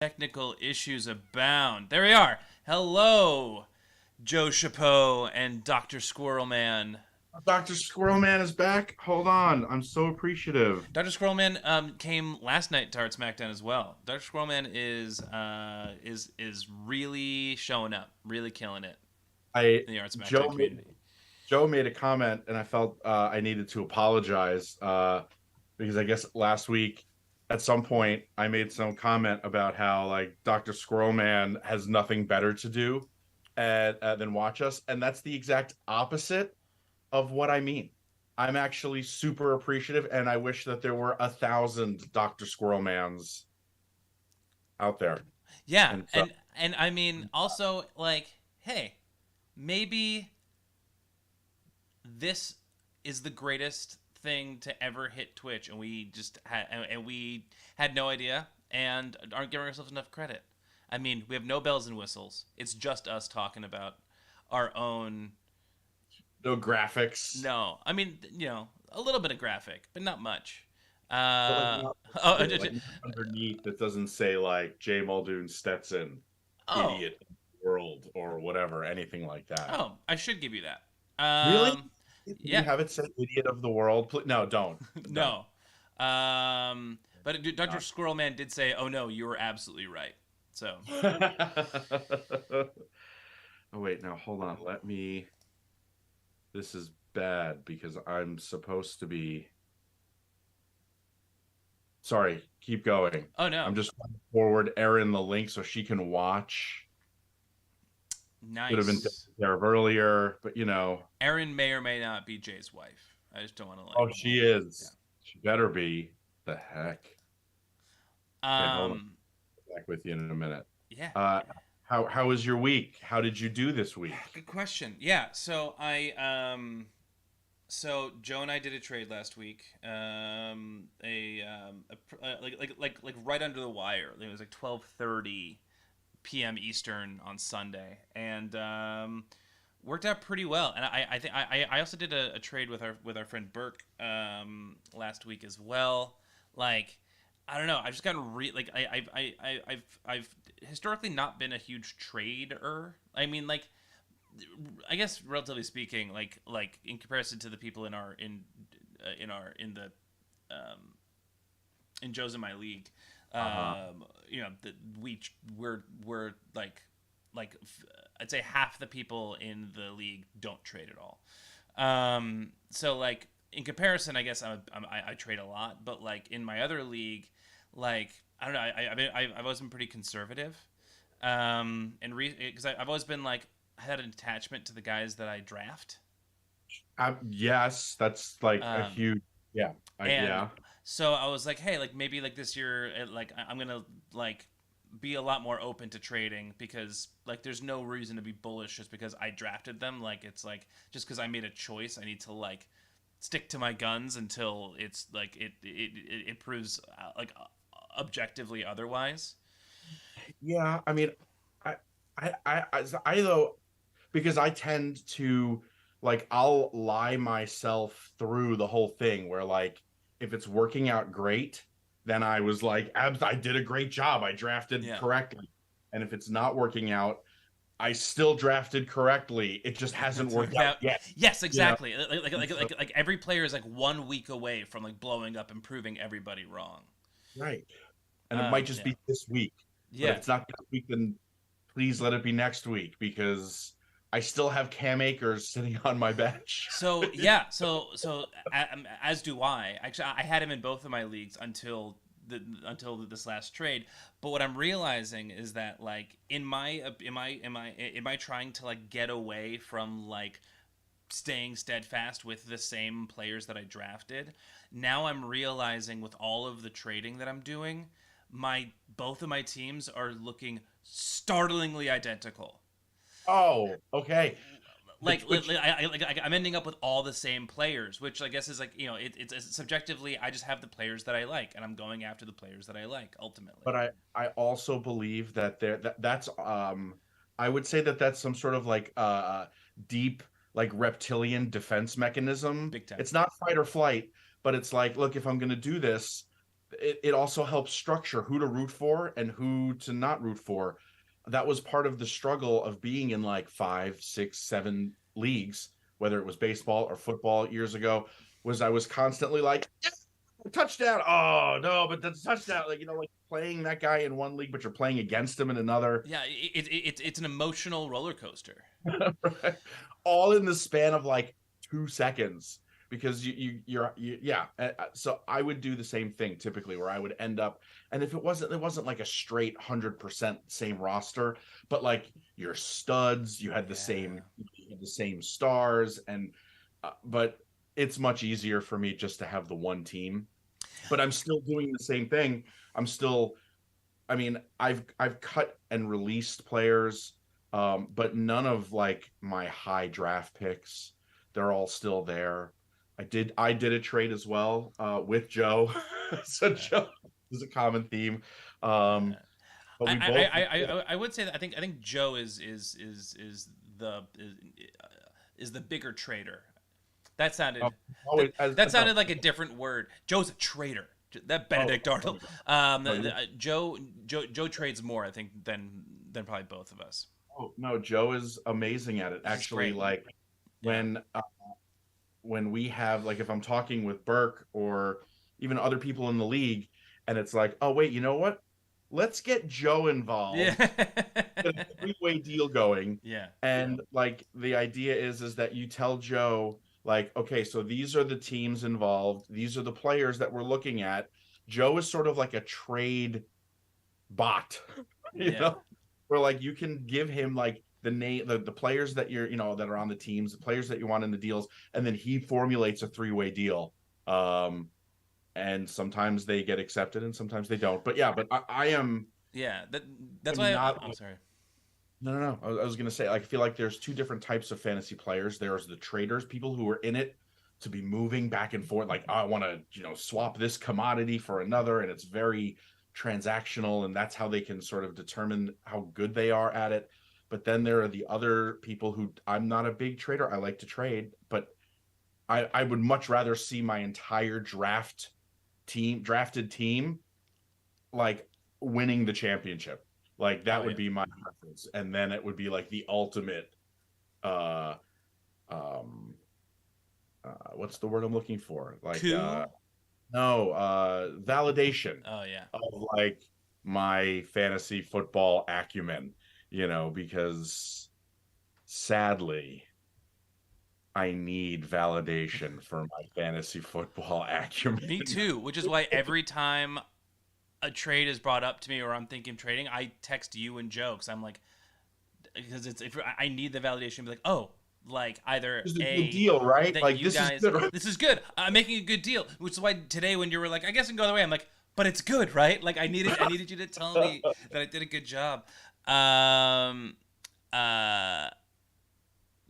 Technical issues abound. There we are. Hello, Joe Chapeau and Dr. Squirrelman. Dr. Squirrelman is back. Hold on. I'm so appreciative. Dr. Squirrelman came last night to Art Smackdown as well. Dr. Squirrelman is really showing up, really killing it I in the Art Smackdown Joe made community. Joe made a comment and I felt I needed to apologize because I guess last week at some point I made some comment about how like Dr. Squirrelman has nothing better to do than watch us, and that's the exact opposite of what I mean. I'm actually super appreciative, and I wish that there were 1,000 Dr. Squirrelmans out there. Yeah, And so and I mean also like, hey, maybe this is the greatest thing to ever hit Twitch, and we had no idea and aren't giving ourselves enough credit. I mean, we have no bells and whistles. It's just us talking about our own. no graphics. No, I mean, a little bit of graphic, but not much. But like Uh, not oh, like underneath that doesn't say like J Muldoon Stetson, oh, idiot world or whatever, anything like that. oh, I should give you that. Really? Can you Yeah, have it say idiot of the world? No, don't. no. But Dr. Squirrelman did say, "Oh no, you were absolutely right." So Oh wait, now hold on. Let me. This is bad because I'm supposed to be. Sorry, keep going. oh no, I'm just going to forward Erin the link so she can watch. Could have been taken nice. care of earlier, but you know. Erin may or may not be Jay's wife. I just don't want to Oh, she is. She better be. The heck. Okay, yeah. hold on. Back with you in a minute. Yeah. Uh, how was your week? How did you do this week? Good question. Yeah. So Joe and I did a trade last week. Like right under the wire. It was like 12:30 p.m. Eastern on Sunday, and worked out pretty well. And I think I also did a trade with our friend Burke last week as well. Like, I don't know. I've just gotten like I've historically not been a huge trader. I mean, like, I guess relatively speaking, like in comparison to the people in the um, in Joe's in my league, Uh-huh. that we're like I'd say half the people in the league don't trade at all. So like in comparison, I guess I trade a lot, but like in my other league, like I don't know, I've always been pretty conservative, and because I've always been like I had an attachment to the guys that I draft. Yes, that's like a Um, huge, yeah, and yeah. so I was like, hey, like maybe like this year, like I'm gonna like be a lot more open to trading because like there's no reason to be bullish just because I drafted them. Like it's like just because I made a choice, I need to like stick to my guns until it's like it proves objectively otherwise. Yeah, I mean, I, I though, because I tend to like I'll lie myself through the whole thing where like if it's working out great, then I was like, I did a great job. I drafted Yeah. correctly. And if it's not working out, I still drafted correctly. It just hasn't worked out Without yet, yes, you know? exactly. Like every player is like 1 week away from like blowing up and proving everybody wrong. Right. And it might just Yeah, be this week. But if yeah. it's not this week, then please let it be next week because I still have Cam Akers sitting on my bench. So yeah, as do I. Actually, I had him in both of my leagues until this last trade. But what I'm realizing is that like in my trying to like get away from like staying steadfast with the same players that I drafted. Now I'm realizing with all of the trading that I'm doing, my both of my teams are looking startlingly identical. Oh, okay. Like, Which I'm ending up with all the same players, which I guess is like it's subjectively I just have the players that I like, and I'm going after the players that I like ultimately. but I also believe that that's I would say that that's some sort of like deep like reptilian defense mechanism. Big time. It's not fight or flight, but it's like, look, if I'm going to do this, it also helps structure who to root for and who to not root for. That was part of the struggle of being in like 5, 6, 7 leagues, whether it was baseball or football years ago, was I was constantly like, touchdown. Oh no, but that's touchdown. Like, like playing that guy in one league, but you're playing against him in another. Yeah, it's an emotional roller coaster. Right? All in the span of like 2 seconds. Because yeah. So I would do the same thing typically, where I would end up, and if it wasn't like a straight 100% same roster, but like your studs, you had the same stars, and but it's much easier for me just to have the one team. But I'm still doing the same thing. I'm still, I mean, I've cut and released players, but none of like my high draft picks. They're all still there. I did a trade as well with Joe. So Yeah. Joe is a common theme. Yeah. But I, we I, both I, I would say that I think Joe is the bigger trader. That oh, sounded that, always that sounded like a different word. Joe's a trader. That oh, Benedict Arnold. oh, Joe trades more, I think, than probably both of us. no, Joe is amazing at it. He's Actually, great. like Yeah. when when we have like if I'm talking with Burke or even other people in the league, and it's like, oh wait, you know what? Let's get Joe Yeah. involved, get a three-way deal going. Yeah. And like the idea is that you tell Joe, like, okay, so these are the teams involved, these are the players that we're looking at. Joe is sort of like a trade bot, you Yeah. know, where like you can give him like the name, the players that that are on the teams, the players that you want in the deals, and then he formulates a three-way deal. Um, and sometimes they get accepted and sometimes they don't. But yeah, but I Yeah. That's am why not. I'm sorry. No, no, no. I was gonna say, like, I feel like there's two different types of fantasy players. There's the traders, people who are in it to be moving back and forth, like, oh, I want to, swap this commodity for another, and it's very transactional, and that's how they can sort of determine how good they are at it. But then there are the other people who I'm not a big trader. I like to trade, but I would much rather see my entire drafted team, like winning the championship. Like that Oh would yeah. be my preference. And then it would be like the ultimate uh um what's the word I'm looking for? Like Coup. no, validation Oh yeah. of like my fantasy football acumen, because sadly I need validation for my fantasy football acumen. Me too. Which is why every time a trade is brought up to me or I'm thinking trading, I text you and Joe because I'm like, because it's if I need the validation, to be like, oh, like either This is a good a deal, right? that Like you this is guys, good, right? this is good. I'm making a good deal. Which is why today when you were like, I guess I can go the way, I'm like, but it's good, right? Like I needed you to tell me that I did a good job. Um, uh,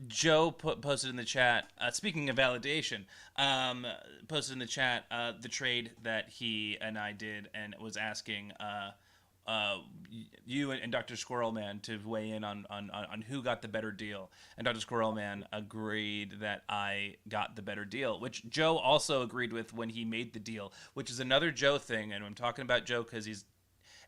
Joe posted in the chat. Speaking of validation, posted in the chat the trade that he and I did, and was asking uh, you and Dr. Squirrelman to weigh in on who got the better deal. And Dr. Squirrelman agreed that I got the better deal, which Joe also agreed with when he made the deal, which is another Joe thing. And I'm talking about Joe because he's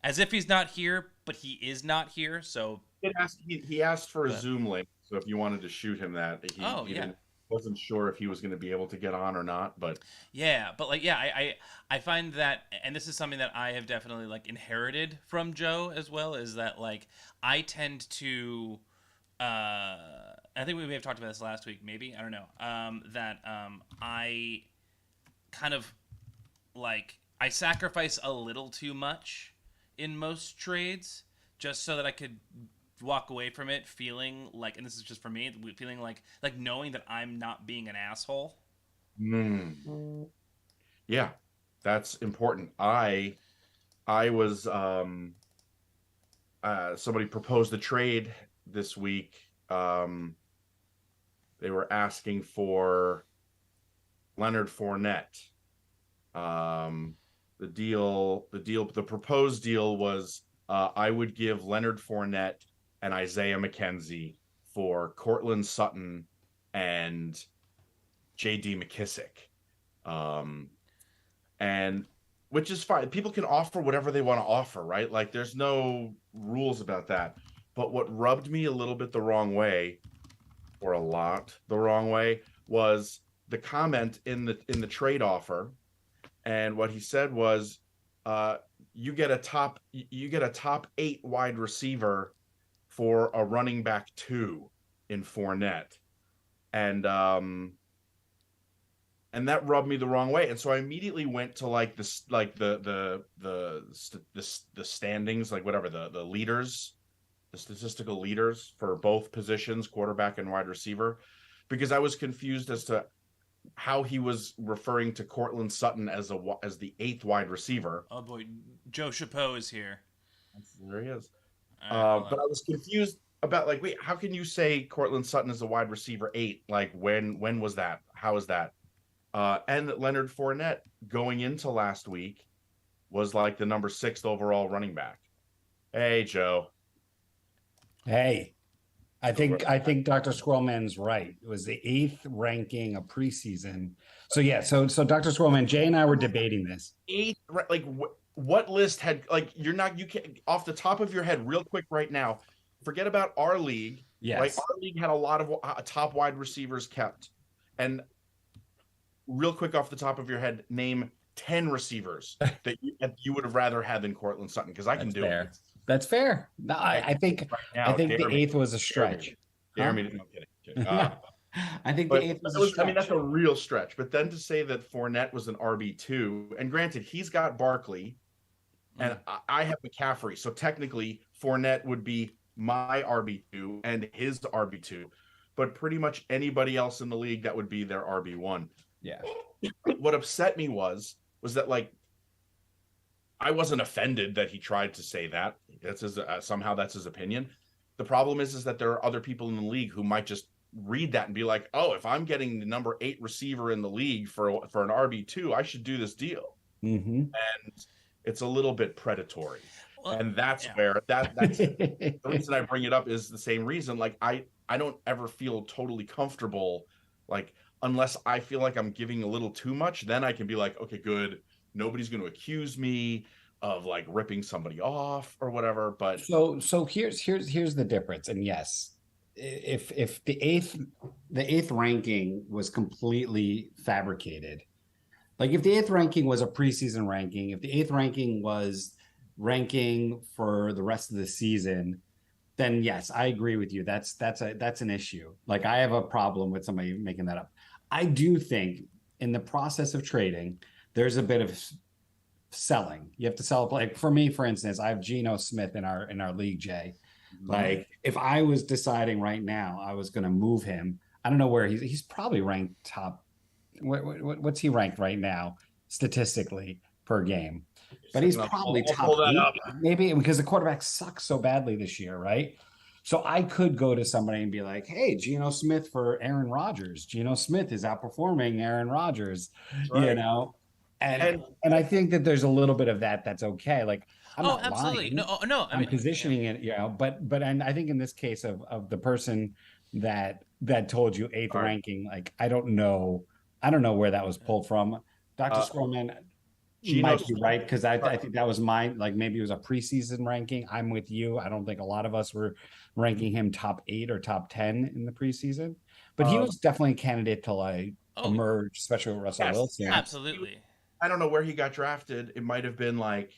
as if he's not here, but he is not here. So, He asked for a but Zoom link, so if you wanted to shoot him that, oh he yeah. didn't wasn't sure if he was going to be able to get on or not, but Yeah, but like yeah, I find that, and this is something that I have definitely like inherited from Joe as well, is that like I tend to I think we may have talked about this last week, maybe, I don't know. That I kind of like I sacrifice a little too much in most trades just so that I could walk away from it feeling like, and this is just for me, feeling like knowing that I'm not being an asshole. mm, yeah, that's important. I was somebody proposed a trade this week. They were asking for Leonard Fournette. Um, the proposed deal was I would give Leonard Fournette and Isaiah McKenzie for Cortland Sutton and J.D. McKissick. Um, and which is fine. People can offer whatever they want to offer, right? Like there's no rules about that. But what rubbed me a little bit the wrong way, or a lot the wrong way, was the comment in the trade offer. And what he said was, you get a top 8 wide receiver for a running back 2 in Fournette. And that rubbed me the wrong way, and so I immediately went to like this, like the standings, like whatever, the leaders, the statistical leaders for both positions, quarterback and wide receiver, because I was confused as to how he was referring to Cortland Sutton as the 8th wide receiver. Oh boy, Joe Chapeau is here. There he is. Right, But I was confused about, like, wait, how can you say Cortland Sutton is a wide receiver 8? Like, when was that? How is that? And Leonard Fournette going into last week was like the number 6th overall running back. Hey, Joe. Hey, I think Dr. Squirrelman's right. It was the 8th ranking of preseason. So yeah, so Dr. Squirrelman, Jay and I were debating this. 8th, like what list had, like, you can't off the top of your head real quick right now. Forget about our league. Yes. Right? Our league had a lot of top wide receivers kept. And real quick off the top of your head, name 10 receivers that you would have rather had than Cortland Sutton, because I can do fair. it. That's fair. No, I think right now, the 8th was a stretch. Dare me to, no, kidding. I think the 8th was a stretch. I mean, that's a real stretch. But then to say that Fournette was an RB2, and granted, he's got Barkley, and I have McCaffrey, so technically Fournette would be my RB2 and his RB2, but pretty much anybody else in the league, that would be their RB1. Yeah. What upset me was that, like, I wasn't offended that he tried to say that. That's his, somehow that's his opinion. The problem is that there are other people in the league who might just read that and be like, "Oh, if I'm getting the number 8 receiver in the league for an RB2, I should do this deal." Mm-hmm. And it's a little bit predatory. Well, and that's where that's the reason I bring it up is the same reason. Like, I don't ever feel totally comfortable, like, unless I feel like I'm giving a little too much, then I can be like, okay, good. Nobody's going to accuse me of like ripping somebody off or whatever. But so here's the difference. And yes, if the eighth ranking was completely fabricated, like if the 8th ranking was a preseason ranking, if the 8th ranking was ranking for the rest of the season, then yes, I agree with you. That's an issue. Like, I have a problem with somebody making that up. I do think in the process of trading, there's a bit of selling. You have to sell. Like, for me, for instance, I have Geno Smith in our league, Jay. Like, if I was deciding right now I was going to move him, I don't know where he's probably ranked top. What's he ranked right now statistically per game? But he's probably top 8, maybe, because the quarterback sucks so badly this year, right? So I could go to somebody and be like, "Hey, Geno Smith for Aaron Rodgers. Geno Smith is outperforming Aaron Rodgers," right. You know. And I think that there's a little bit of that. That's okay. Like, I'm not absolutely lying. no. I'm positioning it, you know. But and I think in this case of the person that told you 8th ranking, like, I don't know where that was pulled from. Dr. Squirrelman, you might be right, because I think that was mine. Like, maybe it was a preseason ranking. I'm with you. I don't think a lot of us were ranking him top 8 or top 10 in the preseason, but he was definitely a candidate to like emerge, especially with Russell Wilson. Absolutely. I don't know where he got drafted. It might have been like,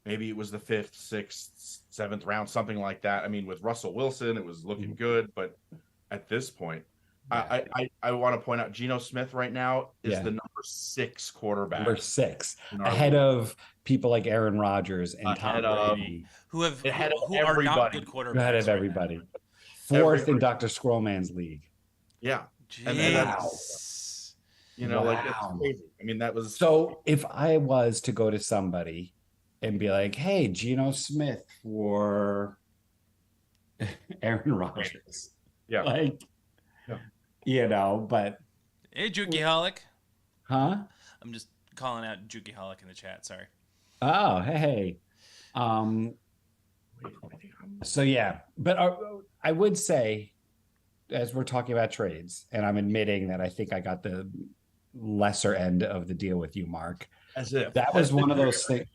maybe it was the 5th, 6th, 7th round, something like that. I mean, with Russell Wilson, it was looking good, but at this point, yeah. I want to point out Geno Smith right now is the number 6 quarterback. Number 6, ahead of people like Aaron Rodgers and Tom Brady, who are not good quarterbacks. Ahead of everybody. 4th in Dr. Squirrelman's league. Yeah. And that's, you know, like, it's crazy. I mean, that was so. If I was to go to somebody and be like, "Hey, Geno Smith for Aaron Rodgers," yeah, like, you know, but hey, Jukiholic, huh? I'm just calling out Jukiholic in the chat. Sorry. Oh, hey. So yeah, but I would say, as we're talking about trades, and I'm admitting that I think I got the lesser end of the deal with you, Mark. As if That was one of those things.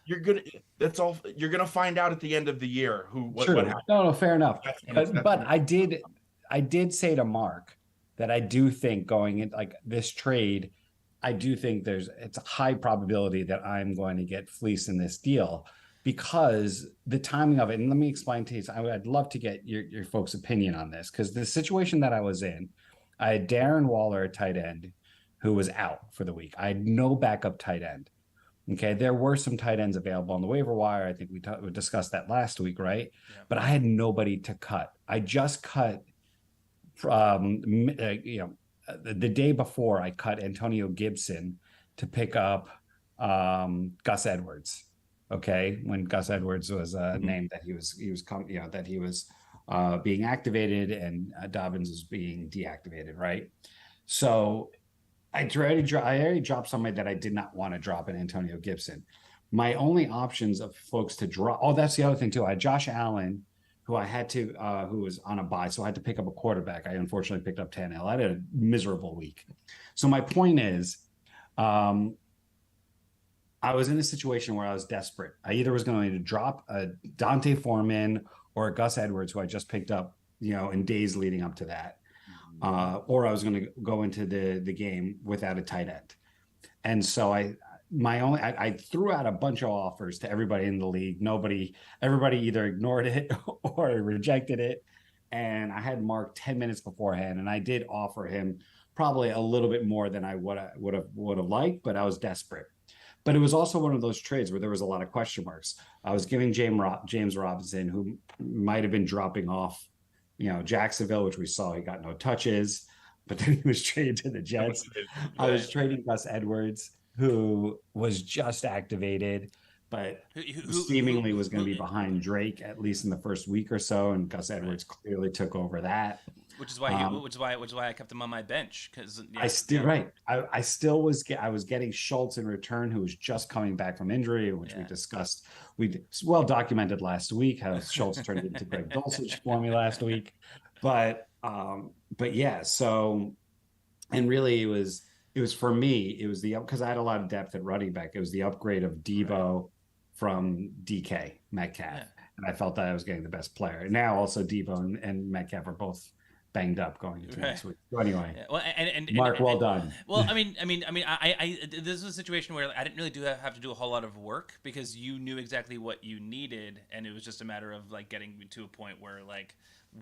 you're gonna. That's all. You're gonna find out at the end of the year what True. happened. No, fair enough. That's- But I did say to Mark that I do think going in like this trade, I do think it's a high probability that I'm going to get fleeced in this deal because the timing of it. And let me explain to you. I'd love to get your folks' opinion on this because the situation that I was in, I had Darren Waller at tight end who was out for the week. I had no backup tight end. Okay, there were some tight ends available on the waiver wire. I think we discussed that last week, right? Yeah. But I had nobody to cut. I just cut, the day before I cut Antonio Gibson to pick up Gus Edwards. Okay, when Gus Edwards was named that he was being activated and Dobbins was being deactivated, right? So I already dropped somebody that I did not want to drop in Antonio Gibson. My only options of folks to drop. Oh, that's the other thing too. I had Josh Allen, who was on a bye, so I had to pick up a quarterback. I unfortunately picked up Tannehill. I had a miserable week. So my point is, I was in a situation where I was desperate. I either was going to drop a Dante Foreman or a Gus Edwards, who I just picked up, in days leading up to that. Or I was going to go into the game without a tight end. And so I threw out a bunch of offers to everybody in the league. Everybody either ignored it or rejected it. And I had Mark 10 minutes beforehand, and I did offer him probably a little bit more than I would have liked, but I was desperate. But it was also one of those trades where there was a lot of question marks. I was giving James Robinson, who might have been dropping off Jacksonville, which we saw he got no touches, but then he was traded to the Jets. I was trading Gus Edwards, who was just activated, but seemingly was going to be behind Drake at least in the first week or so, and Gus Edwards clearly took over that. Which is why I kept him on my bench because I was getting Schultz in return, who was just coming back from injury, which we discussed. We well documented last week how Schultz turned into Greg Dulcich for me last week, but yeah. So, and really, it was for me. It was because I had a lot of depth at running back. It was the upgrade of Debo from DK Metcalf, and I felt that I was getting the best player. Now also Debo and Metcalf are both banged up going into next week. So anyway, well, and Mark, well done. Well, I mean, this is a situation where I didn't really have to do a whole lot of work because you knew exactly what you needed, and it was just a matter of like getting to a point where like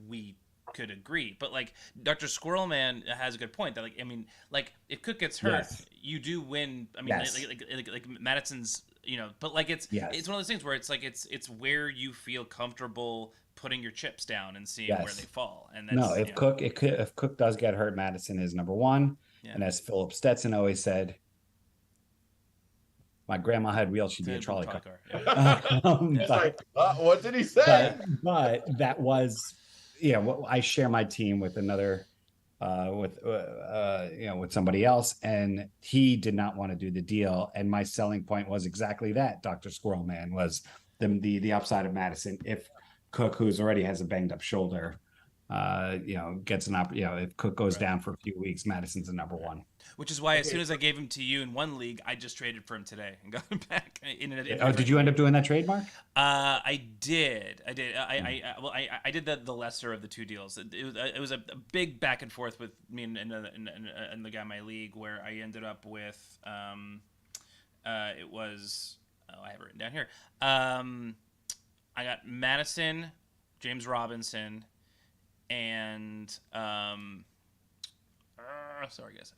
we could agree. But like Dr. Squirrelman has a good point that if Cook gets hurt, you do win. I mean, like Madison's, but like it's one of those things where it's like it's where you feel comfortable putting your chips down and seeing where they fall. And that's, if Cook does get hurt, Madison is number one. Yeah. And as Philip Stetson always said, my grandma had wheels, she'd be a trolley car. What did he say? But that was, I share my team with another, with somebody else, and he did not want to do the deal. And my selling point was exactly that. Dr. Squirrelman was the upside of Madison. If Cook, who's already has a banged up shoulder, gets an if Cook goes down for a few weeks, Madison's the number one. Which is why as soon as I gave him to you in one league, I just traded for him today and got him back. Did you end up doing that trade, Mark? I did. I did the lesser of the two deals. It was a big back and forth with me and the guy in my league where I ended up with it was I have it written down here. I got Madison, James Robinson, and sorry guys.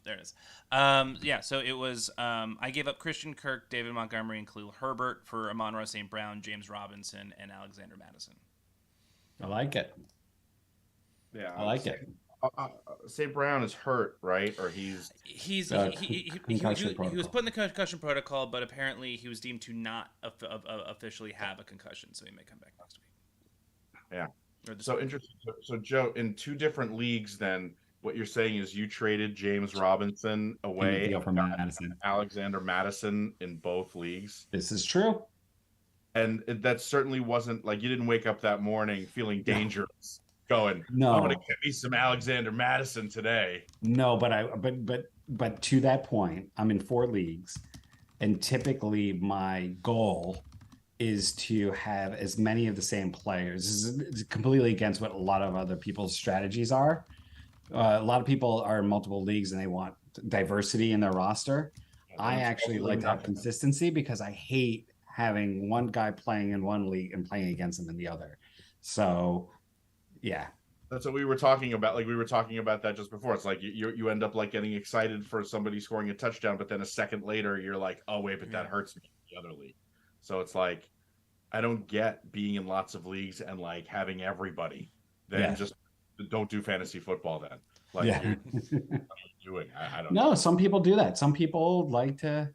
There it is. So it was I gave up Christian Kirk, David Montgomery, and Khalil Herbert for Amon-Ra St. Brown, James Robinson, and Alexander Madison. I like it. Yeah, I like it. St. Brown is hurt, right? Or he was put in the concussion protocol, but apparently he was deemed to not officially have a concussion, so he may come back next week. Yeah. So interesting. So Joe, in two different leagues, then what you're saying is you traded James Robinson away from Madison. Alexander Madison in both leagues. This is true. And that certainly wasn't like you didn't wake up that morning feeling dangerous. Going, no, I'm going to get me some Alexander Madison today. No, but but to that point, I'm in 4 leagues, and typically my goal is to have as many of the same players. This is completely against what a lot of other people's strategies are. A lot of people are in multiple leagues and they want diversity in their roster. I actually like to have consistency because I hate having one guy playing in one league and playing against him in the other. So, yeah. That's what we were talking about. Like we were talking about that just before. It's like you end up like getting excited for somebody scoring a touchdown, but then a second later you're like, oh wait, but that hurts me in the other league. So it's like I don't get being in lots of leagues and like having everybody. Then just don't do fantasy football then. Like what are you doing? I don't know. Some people do that. Some people like to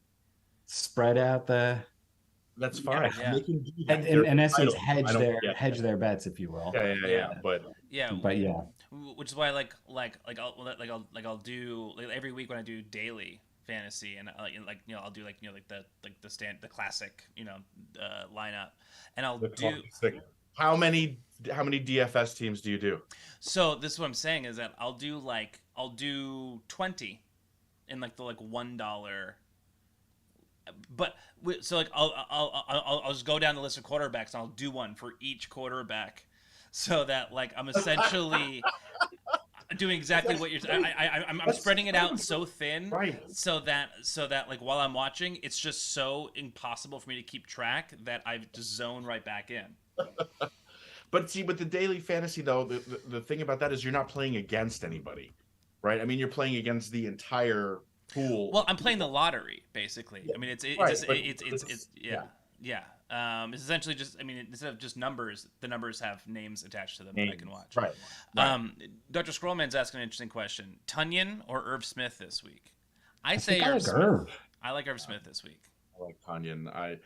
spread out the. That's fine. Yeah. And in essence, hedge their bets, if you will. Yeah. But yeah, which is why I'll do like, every week when I do daily fantasy and I'll do the classic lineup, and I'll do. How many DFS teams do you do? So this is what I'm saying is that I'll do 20 in like the $1. But so like I'll just go down the list of quarterbacks and I'll do one for each quarterback, so that like I'm essentially doing exactly what you're saying. I'm spreading it out so thin, right? So that like while I'm watching, it's just so impossible for me to keep track that I just zone right back in. But see, with the daily fantasy though, the thing about that is you're not playing against anybody, right? I mean, you're playing against the entire pool. Well, I'm playing the lottery basically. I mean, it's essentially just, I mean, instead of just numbers, the numbers have names attached to them that I can watch. Right. Dr. Scrollman's asking an interesting question: Tunyon or Irv Smith this week? I say Irv Smith. Irv. I like Irv Smith this week. I like Tunyon.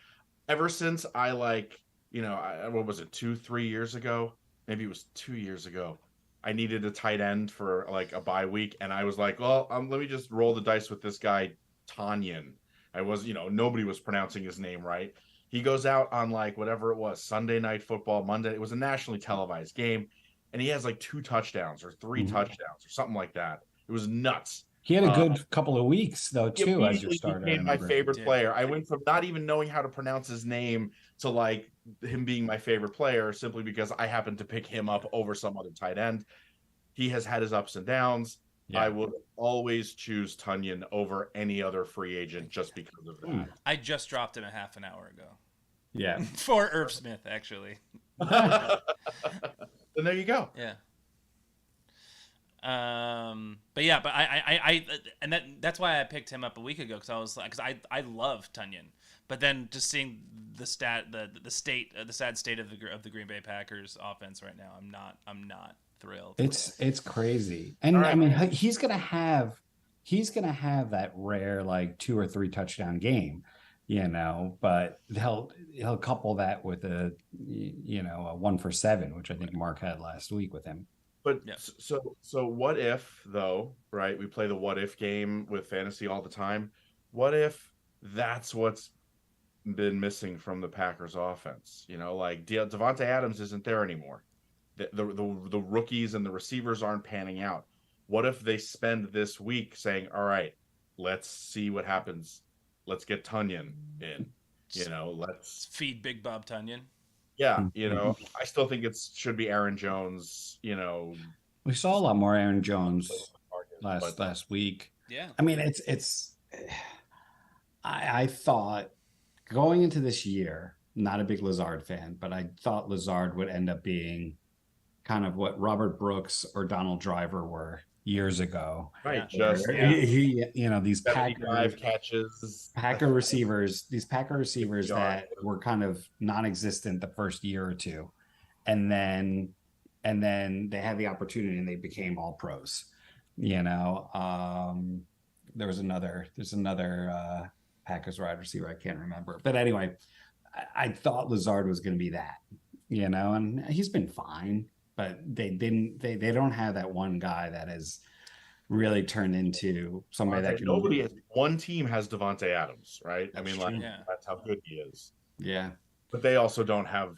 Ever since I like, what was it, 2-3 years ago? Maybe it was 2 years ago. I needed a tight end for like a bye week, and I was like, well, let me just roll the dice with this guy, Tunyon. I was, nobody was pronouncing his name right. He goes out on like whatever it was, Sunday Night Football, Monday. It was a nationally televised game, and he has like 2 touchdowns or 3 touchdowns or something like that. It was nuts. He had a good couple of weeks though too as your starter. He became my favorite player. I went from not even knowing how to pronounce his name to like him being my favorite player simply because I happened to pick him up over some other tight end. He has had his ups and downs. Yeah. I will always choose Tunyon over any other free agent just because of that. I just dropped him a half an hour ago. Yeah. For Irv Smith, actually. Then there you go. Yeah. But that's why I picked him up a week ago, because I love Tunyon, but then just seeing the sad state of the Green Bay Packers offense right now, I'm not thrilled. It's crazy, and right. I mean he's gonna have that rare like 2 or 3 touchdown game, but he'll couple that with a 1 for 7, which I think Mark had last week with him. But so what if though, right? We play the what if game with fantasy all the time. What if that's what's been missing from the Packers offense? Like Devontae Adams isn't there anymore. The rookies and the receivers aren't panning out. What if they spend this week saying, all right, let's see what happens. Let's get Tunyon in, let's feed Big Bob Tunyon. Yeah, I still think it should be Aaron Jones. We saw a lot more Aaron Jones last week. Yeah, I mean it's. I thought going into this year, not a big Lazard fan, but I thought Lazard would end up being kind of what Robert Brooks or Donald Driver were years ago. Right. These Packer receivers that were kind of non-existent the first year or two. And then they had the opportunity and they became all pros. There's another Packers wide receiver I can't remember. But anyway, I thought Lazard was going to be that, and he's been fine. But they don't have that one guy that has really turned into somebody that can. One team has Devontae Adams, right? That's how good he is. Yeah. But they also don't have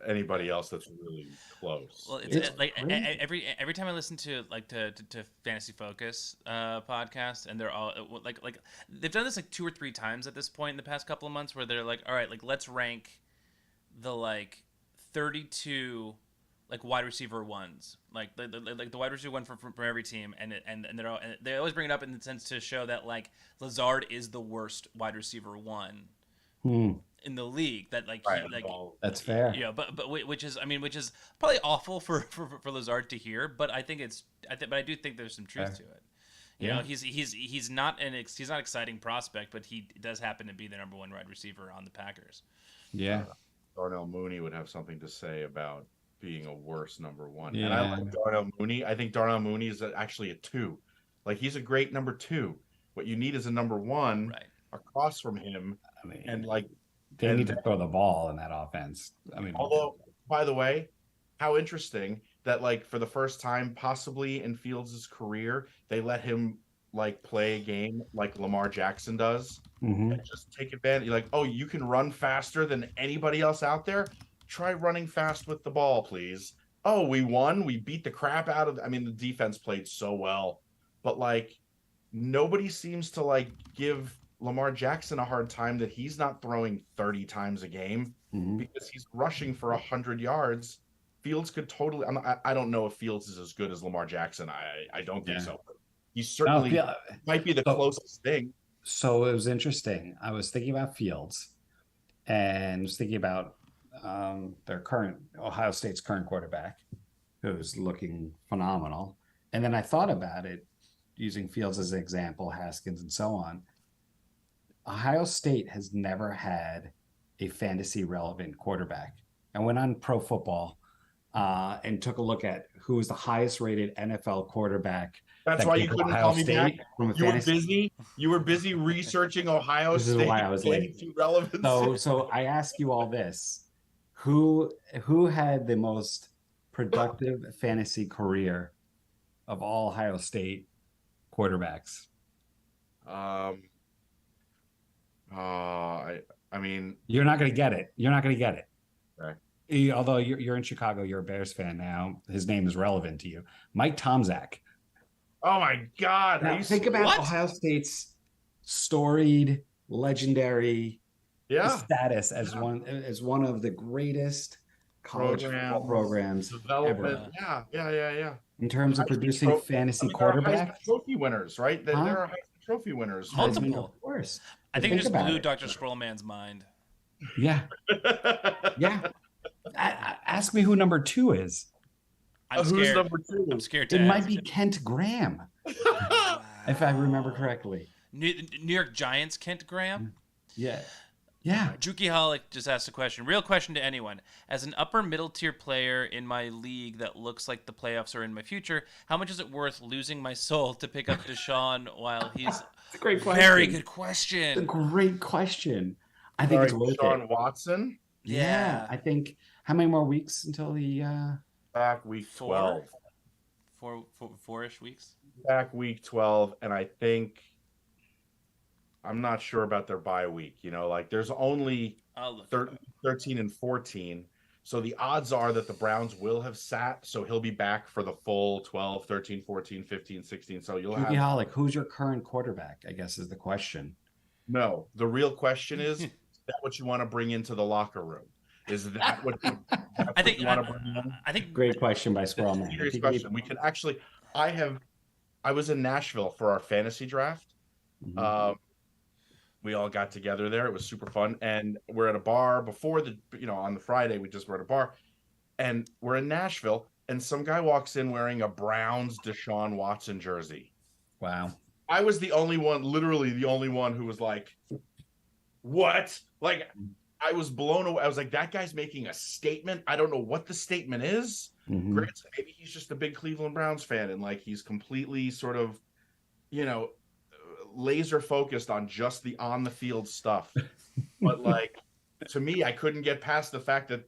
anybody else that's really close. Well, It's like crazy. every time I listen to to Fantasy Focus podcast, and they're all like they've done this like 2 or 3 times at this point in the past couple of months, where they're like, all right, like let's rank the like 32 like wide receiver ones, like the wide receiver one from every team, and they're all, and they always bring it up in the sense to show that like Lazard is the worst wide receiver one Hmm, in the league. That like Right, he like well, that's fair. yeah, but which is, I mean, which is probably awful for Lazard to hear, but but I do think there's some truth to it. You Yeah. know, he's not he's not exciting prospect, but he does happen to be the number one wide receiver on the Packers. Yeah. Darnell Mooney would have something to say about being a worse number one. Yeah. And I like Darnell Mooney. I think Darnell Mooney is actually a 2. Like he's a great number 2. What you need is a number 1 Right. across from him. I mean, And like, they need to throw the ball in that offense. I mean, although, by the way, how interesting that like for the first time possibly in Fields' career, they let him like play a game like Lamar Jackson does. mhm. And just take advantage. Like, oh, you can run faster than anybody else out there. Try running fast with the ball, please. Oh, we won. We beat the crap out of. I mean, the defense played so well, but like nobody seems to like give Lamar Jackson a hard time that he's not throwing 30 times a game Mhm. because he's rushing for 100 yards. Fields could totally. I don't know if Fields is as good as Lamar Jackson. I don't think Yeah. so. He No, certainly yeah. might be the So- closest thing. So it was interesting. I was thinking about Fields and was thinking about their current Ohio State's current quarterback, who's looking phenomenal. And then I thought about it using Fields as an example, Haskins, and so on. Ohio State has never had a fantasy relevant quarterback. I went on Pro Football and took a look at who was the highest rated NFL quarterback. That's that why came you from couldn't Ohio call me back. State from a You were fantasy. busy. You were busy researching Ohio This is State why I was late. fantasy relevance. So I ask you all this: who had the most productive fantasy career of all Ohio State quarterbacks? I mean, You're not going to get it. You're not going to get it. Okay. Although you're in Chicago, you're a Bears fan now. His name is relevant to you. Mike Tomczak. oh my God. Now, think about What? Ohio State's storied, legendary yeah, status as one of the greatest college football programs development. ever. Yeah. In terms of Heisman producing Trophy- fantasy There are quarterback. Heisman Trophy winners, right? There Huh? are Heisman Trophy winners. Multiple. Heisman, of course. I think it just about blew it. Dr. Scrollman's mind. Yeah, yeah. Ask me who number 2 is. I'm Who's scared. number 2? I'm scared to It ask. might be Kent Graham, if I remember correctly. New York Giants, Kent Graham. Yeah, yeah. Juki Holic just asked a question. Real question to anyone. As an upper middle tier player in my league that looks like the playoffs are in my future, how much is it worth losing my soul to pick up Deshaun while he's It's a great question. very good It's a question. great question. I think it's worth Sean it. Watson Yeah, I think. How many more weeks until he? back week 12. 4-ish weeks. Back week 12, and I think I'm not sure about their bye week. You know, like there's only I'll look. 13 and 14. So the odds are that the Browns will have sat. So he'll be back for the full 12, 13, 14, 15, 16. So you'll Juki have Holic, who's your current quarterback? I guess is the question. no. The real question is that what you want to bring into the locker room? Is that what I think you want to bring in? I think Great question by Squirrelman. I Serious think question. We can actually. I was in Nashville for our fantasy draft. Mhm. We all got together there. It was super fun, and we're at a bar before on the Friday. We just were at a bar, and we're in Nashville, and some guy walks in wearing a Browns Deshaun Watson jersey. Wow. I was the only one, literally the only one, who was like, "What?" Like, I was blown away. I was like, "That guy's making a statement. I don't know what the statement is." Mhm. Granted, maybe he's just a big Cleveland Browns fan, and like he's completely sort of, laser focused on just the on the field stuff. But like, to me, I couldn't get past the fact that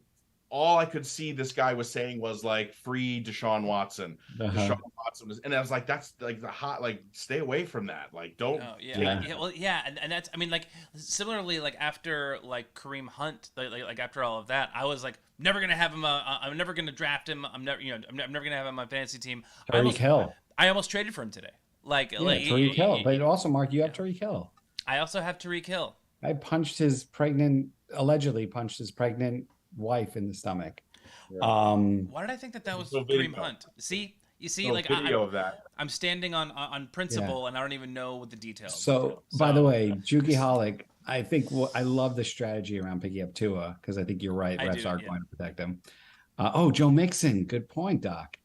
all I could see this guy was saying was like free Deshaun Watson. Deshaun Watson was, and I was like, that's like the hot, like stay away from that. Like don't. Oh, yeah. Well, yeah, and that's, I mean, like similarly, like after like Kareem Hunt, like after all of that, I was like never gonna have him. I'm never gonna draft him. I'm never gonna have him on my fantasy team. Tyreek Hill. I almost traded for him today. Tyreek Hill. But also, Mark, you have Tyreek Hill. I also have Tyreek Hill. I allegedly punched his pregnant wife in the stomach. Why did I think that was Kareem Hunt? You see, like video of that. I'm standing on principle, and I don't even know what the details. So, by the way, Juki Holic, I think I love the strategy around picking up Tua because I think you're right. Refs are going to protect him. Joe Mixon, good point, Doc.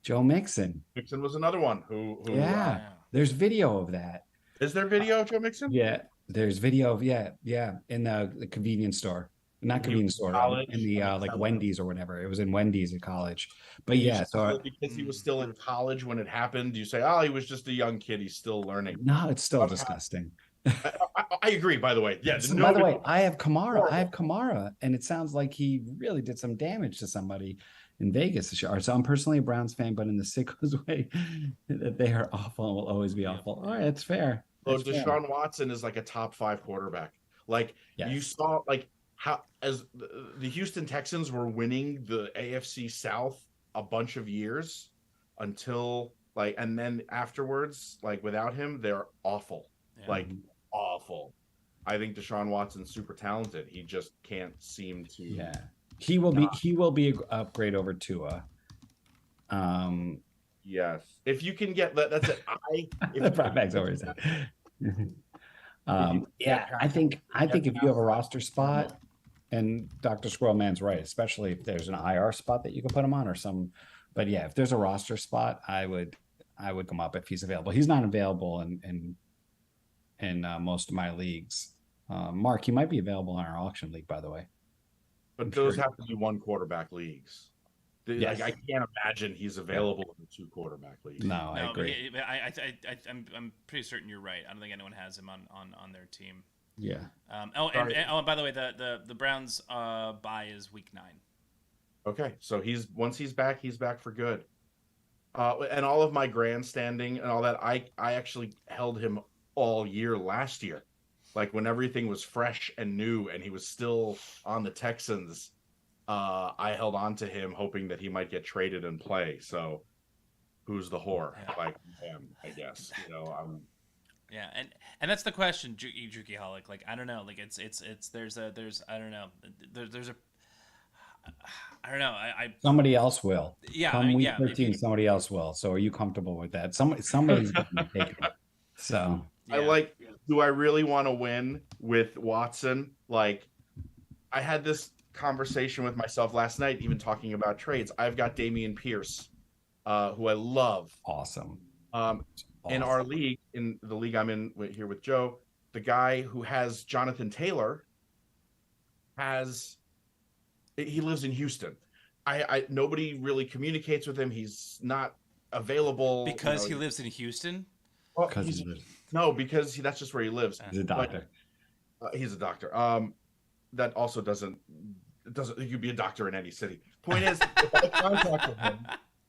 Joe Mixon. Mixon was another one who there's video of that. Is there video of Joe Mixon? Yeah, there's video of in the convenience store. Not convenience store, in the like Wendy's or whatever. It was in Wendy's at college. But yeah, so because he was still in college when it happened, you say, oh, he was just a young kid, he's still learning. No, it's still disgusting. I agree, by the way. Yeah. By the way, I have Kamara, and it sounds like he really did some damage to somebody in Vegas this year. So I'm personally a Browns fan, but in the sickos way, that they are awful and will always be awful. All right, that's fair. So Deshaun Watson is like a top 5 quarterback. Like you saw, like how as the Houston Texans were winning the AFC South a bunch of years until like, and then afterwards, like without him, they're awful. Like awful. I think Deshaun Watson's super talented. He just can't seem to. Yeah, he will be an upgrade over Tua. Yes, if you can get that, that's it. The back's over his head. I think if you have a roster spot, and Dr. Squirrelman's right, especially if there's an IR spot that you can put him on or some. But yeah, if there's a roster spot, I would come up if he's available. He's not available in most of my leagues. Mark, he might be available in our auction league, by the way. But those have to be 1 quarterback leagues. Yes. Like, I can't imagine he's available in the 2 quarterback leagues. No, I agree. I'm pretty certain you're right. I don't think anyone has him on their team. Yeah. And by the way, the Browns bye is week 9. Okay, so once he's back for good. And all of my grandstanding and all that, I actually held him all year last year, like when everything was fresh and new and he was still on the Texans. I held on to him hoping that he might get traded and play. So who's the whore? Like him, I guess. Yeah, and that's the question, Juki Holic. Like I don't know. Like it's there's I don't know. There's a I don't know. Somebody else will. Yeah. Come week 13, somebody else will. So are you comfortable with that? Somebody's going to take it. So do I really want to win with Watson? Like I had this conversation with myself last night, even talking about trades. I've got Dameon Pierce, who I love. Awesome. In our league, in the league I'm in here with Joe, the guy who has Jonathan Taylor he lives in Houston. I nobody really communicates with him. He's not available because he lives in Houston. Well, because that's just where he lives. He's a doctor. He's a doctor. That also doesn't. You could be a doctor in any city. Point is,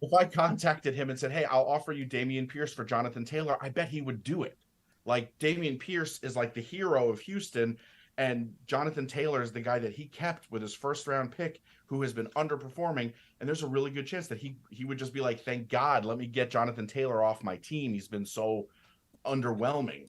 if I contacted him and said, "Hey, I'll offer you Dameon Pierce for Jonathan Taylor," I bet he would do it. Like Dameon Pierce is like the hero of Houston, and Jonathan Taylor is the guy that he kept with his first-round pick, who has been underperforming. And there's a really good chance that he would just be like, "Thank God, let me get Jonathan Taylor off my team. He's been so underwhelming."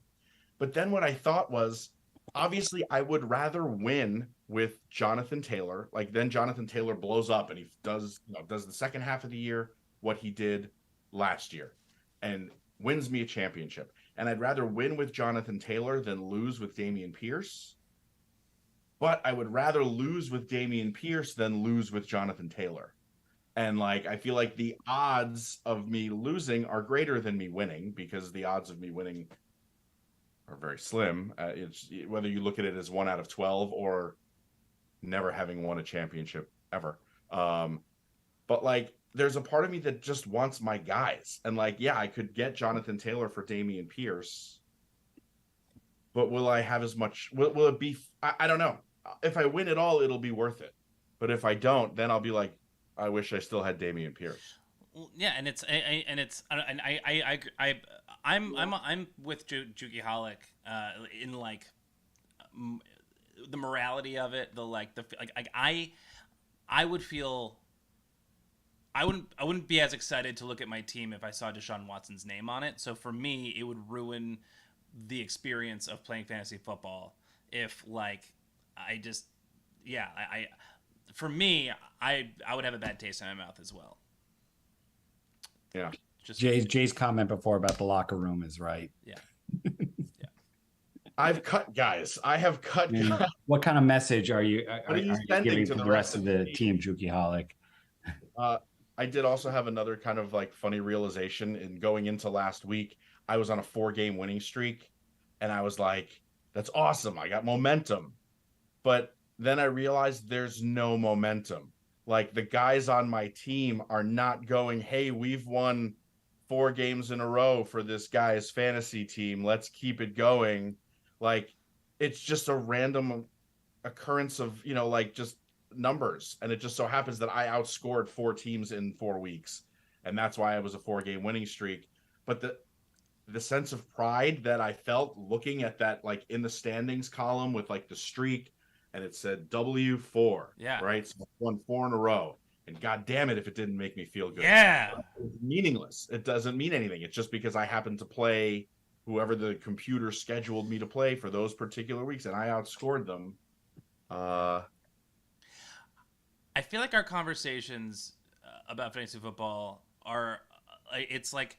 But then what I thought was, obviously, I would rather win with Jonathan Taylor. Like then Jonathan Taylor blows up and he does the second half of the year what he did last year and wins me a championship. And I'd rather win with Jonathan Taylor than lose with Dameon Pierce. But I would rather lose with Dameon Pierce than lose with Jonathan Taylor. And like I feel like the odds of me losing are greater than me winning, because the odds of me winning are very slim. It's whether you look at it as 1 out of 12 or never having won a championship ever. But like, there's a part of me that just wants my guys, and like, yeah, I could get Jonathan Taylor for Dameon Pierce, but will I have as much? Will it be? I don't know. If I win it all, it'll be worth it. But if I don't, then I'll be like, I wish I still had Damian Pierce. Well, yeah, and I'm with Juki Hollick in like the morality of it, I would feel I wouldn't be as excited to look at my team if I saw Deshaun Watson's name on it. So for me, it would ruin the experience of playing fantasy football if like I just yeah, I for me, I would have a bad taste in my mouth as well. Yeah. Just Jay's comment before about the locker room is right. yeah. I've cut guys. I have cut guys. What kind of message are you sending giving to to the rest of the team, Juki Hollick? I did also have another kind of like funny realization in going into last week. I was on a 4-game winning streak and I was like, that's awesome. I got momentum. But then I realized there's no momentum. Like the guys on my team are not going, hey, we've won 4 games in a row for this guy's fantasy team. Let's keep it going. Like it's just a random occurrence of, like just numbers. And it just so happens that I outscored 4 teams in 4 weeks. And that's why I was a 4-game winning streak. But the sense of pride that I felt looking at that, like in the standings column with like the streak, and it said W4. Yeah. Right. So I won 4 in a row. And God damn it, if it didn't make me feel good. Yeah. It's meaningless. It doesn't mean anything. It's just because I happened to play whoever the computer scheduled me to play for those particular weeks, and I outscored them. I feel like our conversations about fantasy football are it's like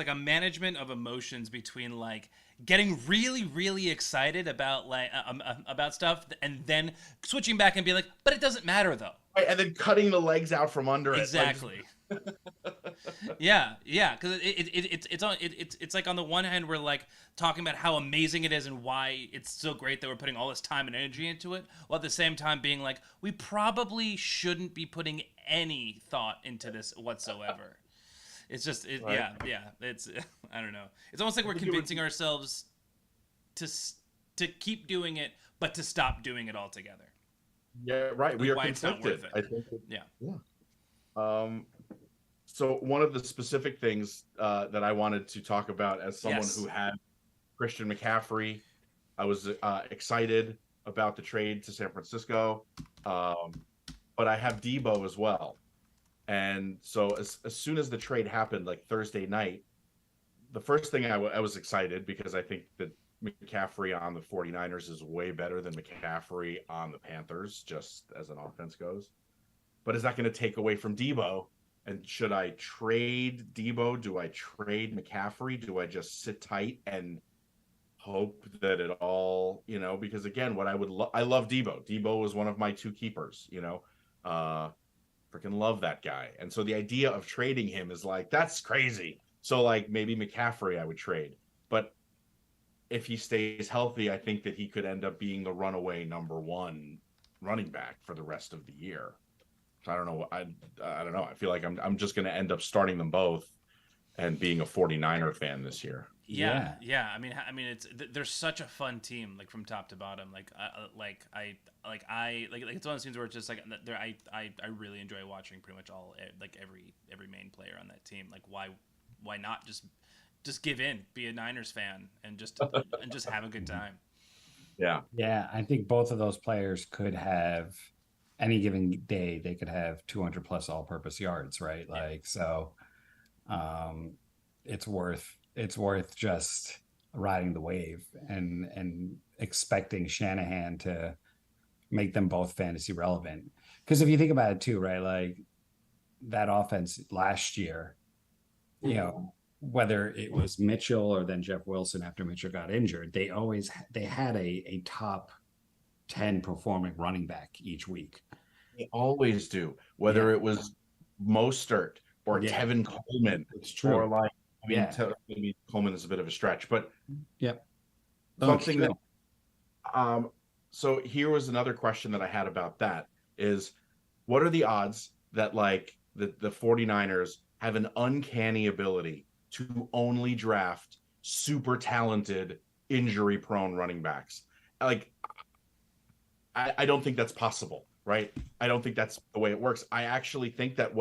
a management of emotions between like getting really really excited about like about stuff and then switching back and being like, but it doesn't matter though. Right, and then cutting the legs out from under exactly. it. Yeah, because it's like on the one hand we're like talking about how amazing it is and why it's so great that we're putting all this time and energy into it, while at the same time being like we probably shouldn't be putting any thought into this whatsoever. It's just right. yeah. It's I don't know. It's almost like we're convincing ourselves to keep doing it, but to stop doing it altogether. Yeah, right. We are why it's not conflicted. worth I it. think. Yeah. So one of the specific things that I wanted to talk about as someone Yes. who had Christian McCaffrey, I was excited about the trade to San Francisco, but I have Debo as well. And so as soon as the trade happened, like Thursday night, the first thing I was excited because I think that McCaffrey on the 49ers is way better than McCaffrey on the Panthers, just as an offense goes. But is that going to take away from Debo? And should I trade Debo? Do I trade McCaffrey? Do I just sit tight and hope that it all, because again, what I love Debo. Debo was one of my 2 keepers, freaking love that guy. And so the idea of trading him is like, that's crazy. So like maybe McCaffrey I would trade. But if he stays healthy, I think that he could end up being the runaway number 1 running back for the rest of the year. So I don't know. I don't know. I feel like I'm just going to end up starting them both and being a 49er fan this year. Yeah. I mean, they're such a fun team, like from top to bottom. It's one of those things where it's just like I really enjoy watching pretty much all like every main player on that team. Like why not just give in, be a Niners fan, and just have a good time. Yeah. I think both of those players could have any given day. They could have 200 plus all-purpose yards, right? Yeah. Like so, it's worth just riding the wave and expecting Shanahan to make them both fantasy relevant. Because if you think about it too, right? Like that offense last year, whether it was Mitchell or then Jeff Wilson after Mitchell got injured, they had a top 10 performing running back each week. They always do, whether it was Mostert or Tevin Coleman. It's true. Or like, maybe Coleman is a bit of a stretch, but something that. So here was another question that I had about that is, what are the odds that like the 49ers have an uncanny ability to only draft super talented, injury-prone running backs? Like, I don't think that's possible. right? I don't think that's the way it works. I actually think that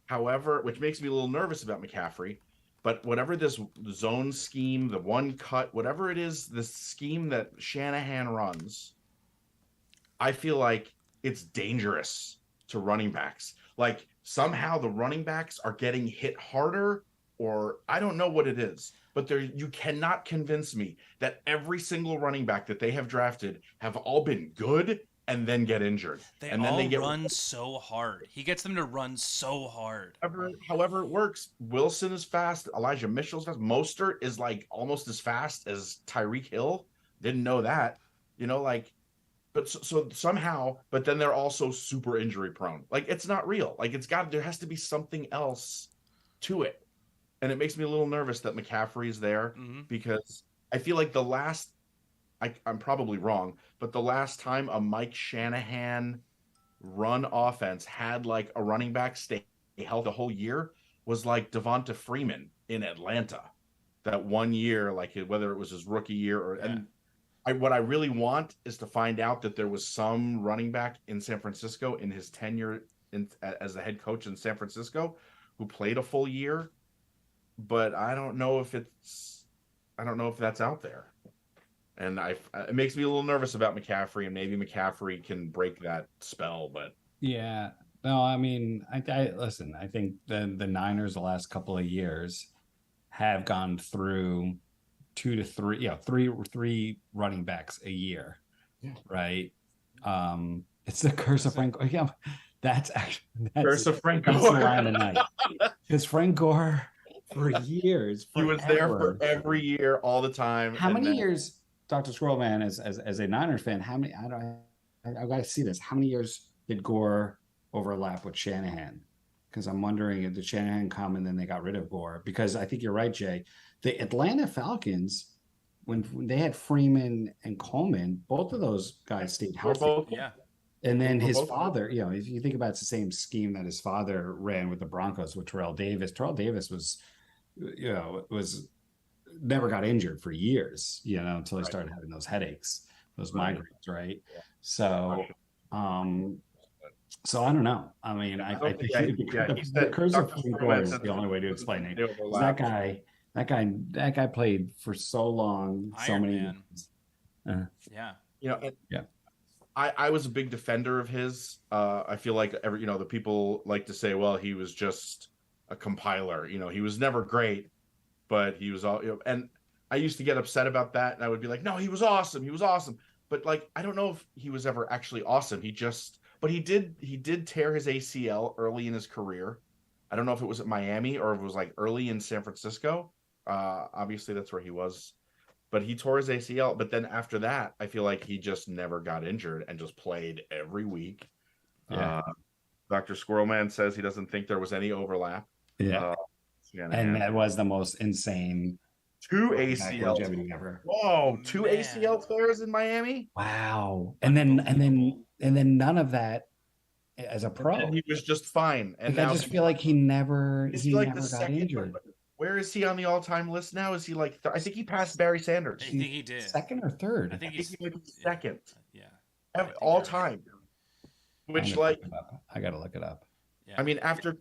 however, which makes me a little nervous about McCaffrey, but whatever this zone scheme, the one cut, whatever it is, the scheme that Shanahan runs, I feel like it's dangerous to running backs. Like somehow the running backs are getting hit harder, or I don't know what it is, but you cannot convince me that every single running back that they have drafted have all been good and then get injured. They and all then they get run so hard. He gets them to run so hard. however it works. Wilson is fast. Elijah Mitchell's fast. Mostert is like almost as fast as Tyreek Hill. Didn't know that. Like, but so somehow, but then they're also super injury prone. Like it's not real. Like there has to be something else to it. And it makes me a little nervous that McCaffrey's there because I feel like I'm probably wrong, but the last time a Mike Shanahan run offense had like a running back stay healthy the whole year was like Devonta Freeman in Atlanta. That one year, like whether it was his rookie year or what I really want is to find out that there was some running back in San Francisco in his tenure as the head coach in San Francisco who played a full year, but I don't know if that's out there. And it makes me a little nervous about McCaffrey, and maybe McCaffrey can break that spell. But yeah, no, I mean, I listen. I think the Niners the last couple of years have gone through 2 to 3, three running backs a year, right? It's the curse of Frank. Yeah, that's curse of Frank Gore. The line of night. Because Frank Gore for years, he was there for every year, all the time. How many years? Dr. Squirrelman, as a Niners fan, how many? I've got to see this. How many years did Gore overlap with Shanahan? Because I'm wondering, did Shanahan come and then they got rid of Gore? Because I think you're right, Jay. The Atlanta Falcons, when they had Freeman and Coleman, both of those guys stayed healthy. Yeah. And then his father, if you think about it's the same scheme that his father ran with the Broncos with Terrell Davis. Terrell Davis was never got injured for years, until he started having those headaches, those migraines, right? Yeah. So I don't know. I mean, I think the curse of Frank Gore is the only way to explain it. That guy played for so long, so many years. I was a big defender of his. I feel like the people like to say, well, he was just a compiler. He was never great, but he was all. And I used to get upset about that, and I would be like, no, he was awesome. He was awesome. But like, I don't know if he was ever actually awesome. He did tear his ACL early in his career. I don't know if it was at Miami or if it was like early in San Francisco. Obviously, that's where he was. But he tore his ACL. But then after that, I feel like he just never got injured and just played every week. Yeah. Dr. Squirrelman says he doesn't think there was any overlap. Yeah. And that was the most insane 2 ACL ever. Whoa, 2 ACL tears in Miami? Wow. And then none of that as a pro. And he was just fine. And I just feel like he never got injured. Where is he on the all-time list now? Is he like? I think he passed Barry Sanders. I think he did. Second or third? I think he might be second. Yeah. All time. Which I got to look it up. Yeah. I mean, after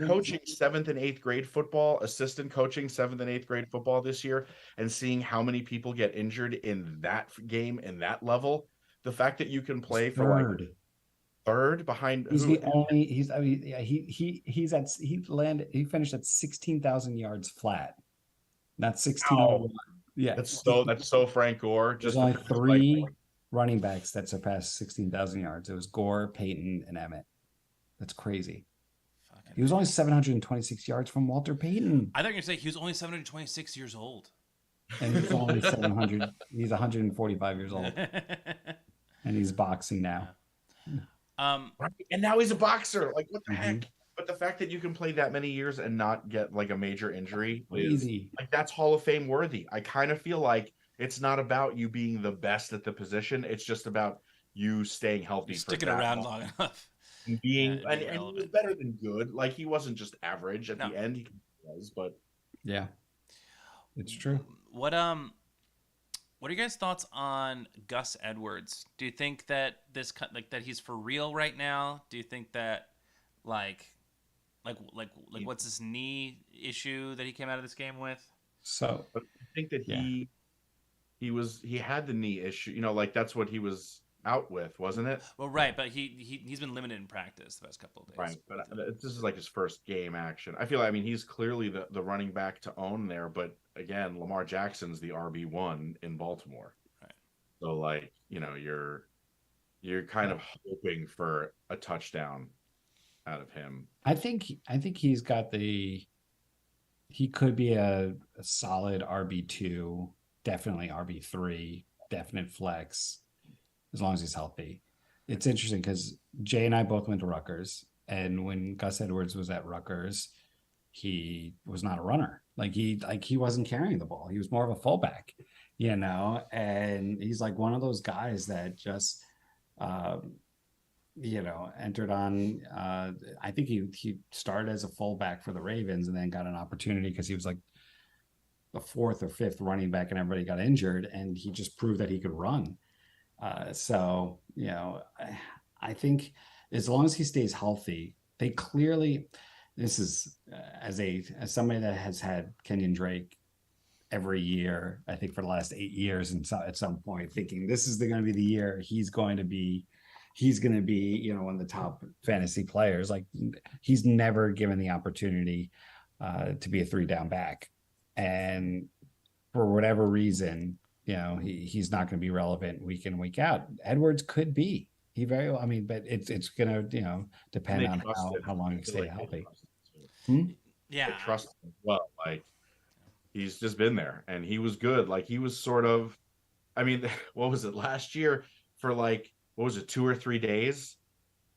coaching 7th and 8th grade football, assistant coaching 7th and 8th grade football this year, and seeing how many people get injured in that game in that level, the fact that you can play for third behind he finished at 16,000 yards flat, not 16. Oh, yeah, that's so Frank Gore. There's only 3 running backs that surpassed 16,000 yards. It was Gore, Peyton, and Emmett. That's crazy. He was only 726 yards from Walter Payton. I thought you were going to say he was only 726 years old. And he's only 700. He's 145 years old. And he's boxing now. Right. And now he's a boxer. Like, what the heck? But the fact that you can play that many years and not get like a major injury is like, that's Hall of Fame worthy. I kind of feel like it's not about you being the best at the position. It's just about you staying healthy, sticking around long enough. And being and he was better than good. Like, he wasn't just average at the end. He was, but yeah, it's true. What What are your guys' thoughts on Gus Edwards? Do you think that that he's for real right now? Do you think that like like what's his knee issue that he came out of this game with? So But I think that yeah. he had the knee issue. Like that's what he was out with, wasn't it? Well, right, but he's been limited in practice the past couple of days. Right, but this is like his first game action. I feel like, I mean, he's clearly the running back to own there, but again, Lamar Jackson's the RB1 in Baltimore. Right. So like, you're kind of hoping for a touchdown out of him. I think he could be a solid RB2, definitely RB3, definite flex, as long as he's healthy. It's interesting because Jay and I both went to Rutgers, and when Gus Edwards was at Rutgers, he was not a runner. He wasn't carrying the ball. He was more of a fullback, and he's like one of those guys that just entered on. I think he started as a fullback for the Ravens and then got an opportunity because he was like the fourth or fifth running back, and everybody got injured, and he just proved that he could run. So I think as long as he stays healthy, they clearly. This is as somebody that has had Kenyon Drake every year, I think for the last 8 years, and so at some point thinking this is going to be the year he's going to be one of the top fantasy players. Like he's never given the opportunity to be a 3-down back, and for whatever reason, he's not going to be relevant week in, week out. Edwards could be. He very well. I mean, but it's going to depend on how long he stay healthy. Yeah, I trust him well. Like he's just been there, and he was good. Like he was sort of. I mean, what was it last year for like? What was it, 2 or 3 days?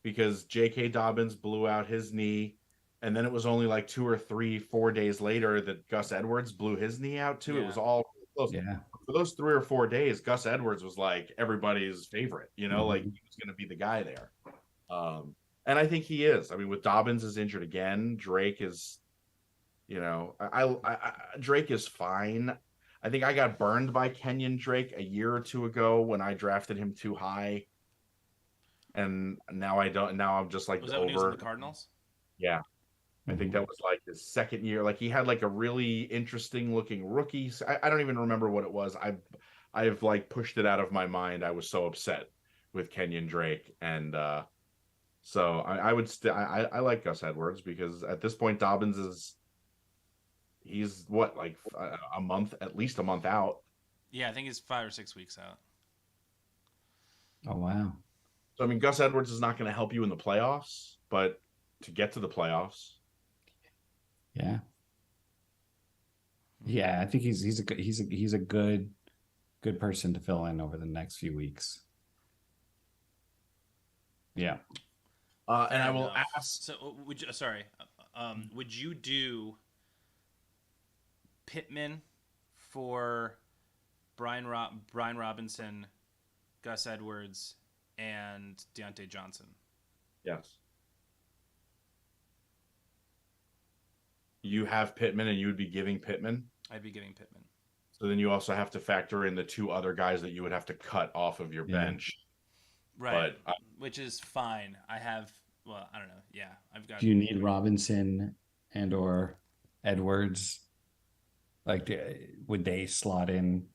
Because J.K. Dobbins blew out his knee, and then it was only like 2 or 3, 4 days later that Gus Edwards blew his knee out too. Yeah. It was all close. Yeah. For those 3 or 4 days, Gus Edwards was like everybody's favorite. Like he was going to be the guy there. And I think he is. I mean, with Dobbins is injured again, Drake is, Drake is fine. I think I got burned by Kenyon Drake a year or two ago when I drafted him too high. And now I don't. Now I'm just like was that when he was in the Cardinals? Yeah, I think that was like his second year. Like he had like a really interesting looking rookie. I don't even remember what it was. I've like pushed it out of my mind. I was so upset with Kenyon Drake, and so I would I like Gus Edwards because at this point Dobbins he's what, like a month, at least a month out. Yeah, I think he's 5 or 6 weeks out. Oh wow. So, I mean, Gus Edwards is not going to help you in the playoffs, but to get to the playoffs. Yeah. Yeah, I think he's a good person to fill in over the next few weeks. Yeah. And I will ask. So, would you do Pittman for Brian Robinson, Gus Edwards, and Deontay Johnson? Yes. You have Pittman, and you would be giving Pittman? I'd be giving Pittman. So then you also have to factor in the 2 other guys that you would have to cut off of your bench. Right. But, which is fine. I don't know. Yeah, I've got. Do you need Robinson and or Edwards? Like, would they slot in?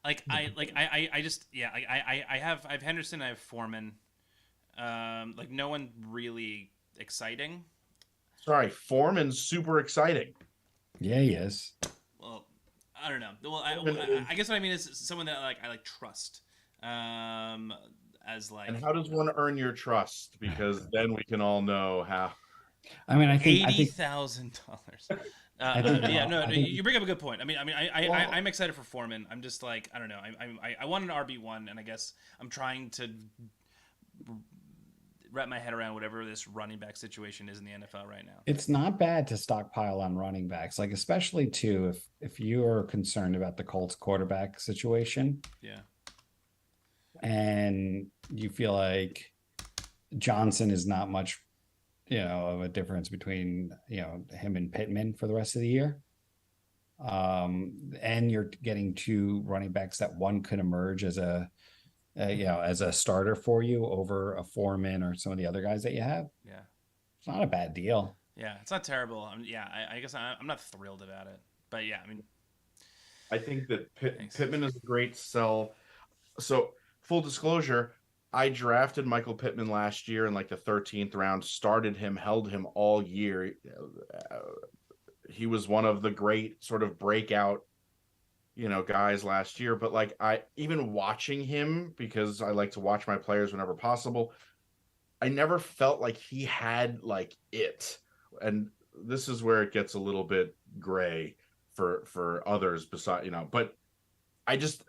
I have Henderson, I have Foreman. Like no one really exciting. Sorry, Foreman's super exciting. Yeah, he is. Well, I don't know. Well, I guess what I mean is someone that I trust. As like. And how does one earn your trust? Because then we can all know how. I mean, I think $80,000. You bring up a good point. I'm excited for Foreman. I'm just like, I don't know. I want an RB1, and I guess I'm trying to wrap my head around whatever this running back situation is in the NFL right now. It's not bad to stockpile on running backs, like especially too if you are concerned about the Colts quarterback situation. Yeah. And you feel like Johnson is not much, of a difference between, him and Pittman for the rest of the year. And you're getting two running backs that one could emerge as as a starter for you over a Foreman or some of the other guys that you have. Yeah. It's not a bad deal. Yeah, it's not terrible. I guess I'm not thrilled about it, but yeah, I mean, I think that Thanks. Pittman is a great sell. So, full disclosure, I drafted Michael Pittman last year in like the 13th round, started him, held him all year. He was one of the great sort of breakout, guys last year. But like even watching him, because I like to watch my players whenever possible, I never felt like he had like it. And this is where it gets a little bit gray for others beside, but I just,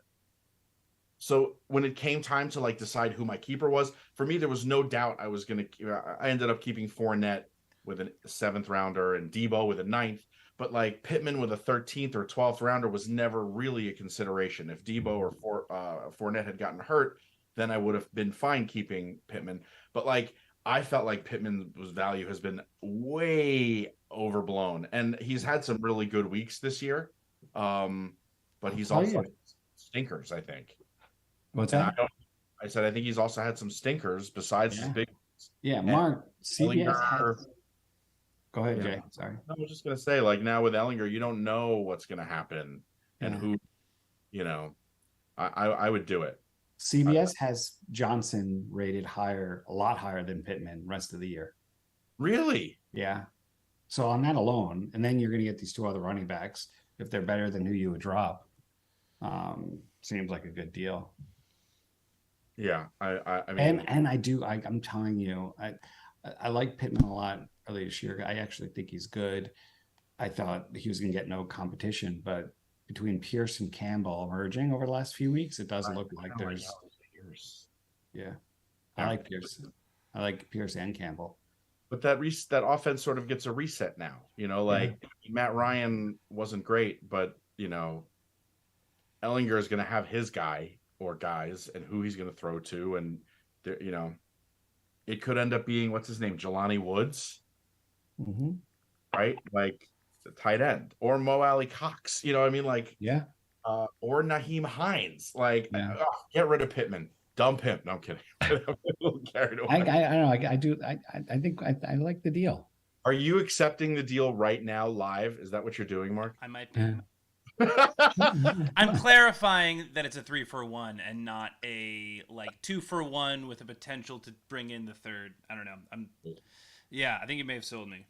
so when it came time to like decide who my keeper was, for me, there was no doubt I ended up keeping Fournette with a 7th rounder and Debo with a 9th, but like Pittman with a 13th or 12th rounder was never really a consideration. If Debo or Fournette had gotten hurt, then I would have been fine keeping Pittman. But like, I felt like Pittman's value has been way overblown, and he's had some really good weeks this year. But he's also stinkers, I think. What's that? I said I think he's also had some stinkers besides his big ones. Yeah, Mark, CBS has... Go ahead, Jay. Sorry. I was just gonna say, like, now with Ellinger, you don't know what's gonna happen and who, I would do it. CBS has Johnson rated a lot higher than Pittman rest of the year. Really? Yeah. So on that alone, and then you're going to get these two other running backs if they're better than who you would drop. Seems like a good deal. Yeah, I mean, and I'm telling you, I like Pittman a lot earlier this year. I actually think he's good. I thought he was going to get no competition, but between Pierce and Campbell emerging over the last few weeks, it doesn't look like there's. Yeah, I like Pierce. I like Pierce and Campbell. But that offense sort of gets a reset now. Matt Ryan wasn't great, but Ellinger is going to have his guy or guys, and who he's going to throw to, and it could end up being what's his name, Jelani Woods, right? Like the tight end, or Mo Alley Cox. You know what I mean? Like or Naheem Hines. Like get rid of Pittman. Dump him. No, I'm kidding. Carried away. I don't know. I do. I think I like the deal. Are you accepting the deal right now, live? Is that what you're doing, Mark? I might be. I'm clarifying that it's a 3-for-1 and not a 2-for-1 with a potential to bring in the third. I don't know. I think you may have sold me.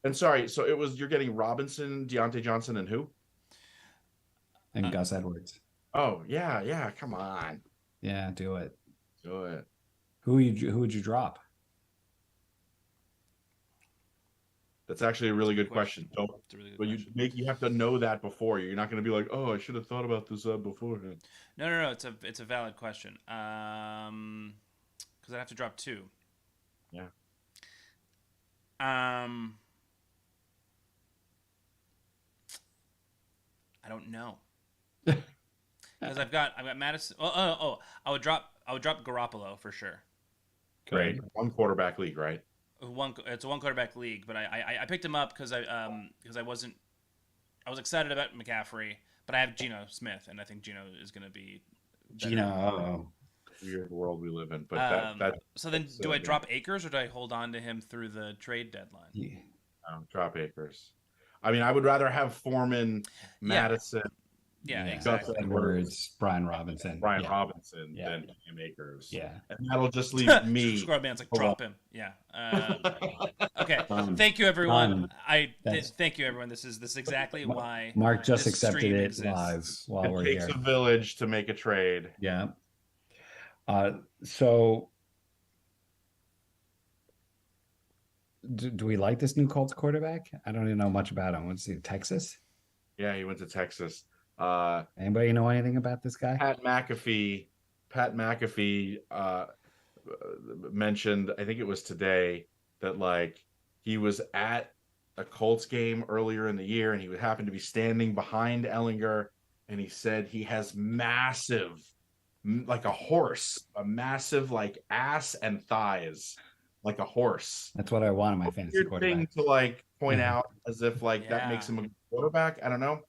And sorry, so you're getting Robinson, Deontay Johnson, and who? And Gus Edwards. Oh yeah. Come on. Yeah, do it. Do it. Who would you drop? That's actually a really good question. It's a really good question. You have to know that before. You're not going to be like, oh, I should have thought about this beforehand. No. It's a valid question. Because I'd have to drop 2. Yeah. I don't know. Because I've got Madison. I would drop Garoppolo for sure. Great. 1 quarterback league, right? It's a 1 quarterback league, but I picked him up because I was excited about McCaffrey, but I have Geno Smith, and I think Geno is going to be better. Geno. Weird world we live in, but so then do I drop Akers or do I hold on to him through the trade deadline? Yeah. Drop Akers. I mean, I would rather have Foreman, Madison. Yeah, exactly. Edwards, Brian Robinson than Cam Akers. Yeah. And that'll just leave me. Scrub man's drop him. Yeah. Okay. Thank you, everyone. Thank you, everyone. This is exactly why Mark just accepted it live while we're here. It takes a village to make a trade. Yeah. So do we like this new Colts quarterback? I don't even know much about him. What's he, Texas? Yeah, he went to Texas. Anybody know anything about this guy? Pat McAfee mentioned, I think it was today, that he was at a Colts game earlier in the year and he would happen to be standing behind Ellinger, and he said he has massive, like a horse, a massive ass and thighs, like a horse. That's what I want in my fantasy Weird quarterback. thing to point out, as if that makes him a quarterback. I don't know.